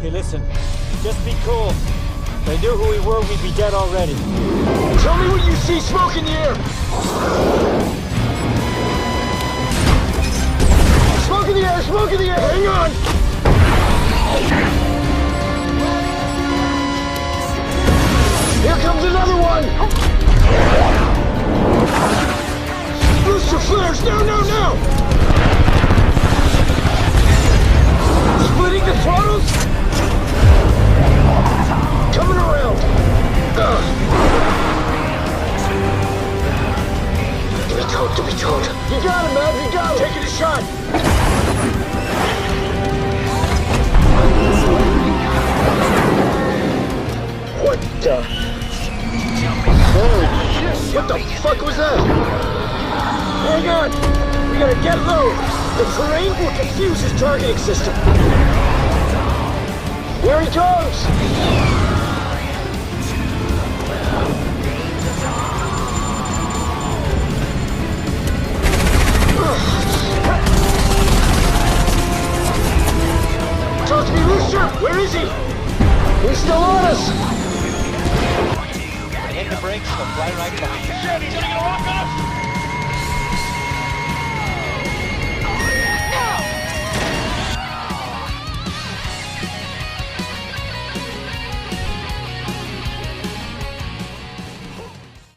Hey, listen. Just be cool. If they knew who we were, we'd be dead already. Tell me when you see smoke in the air! Smoke in the air! Smoke in the air! Hang on! Here comes another one! Booster flares! No, no, no! Splitting the throttles? Coming around! Give me towed, give me towed. You got him, man, you got him! Taking a shot! What the? Holy shit! What the fuck was that? Hang on! We gotta get low! The terrain will confuse his targeting system! Here he comes! Talk to me, Rooster! Where is he? He's still on us! Hit the brakes, they'll fly right behind you. Shit, he's gonna get a lock on us!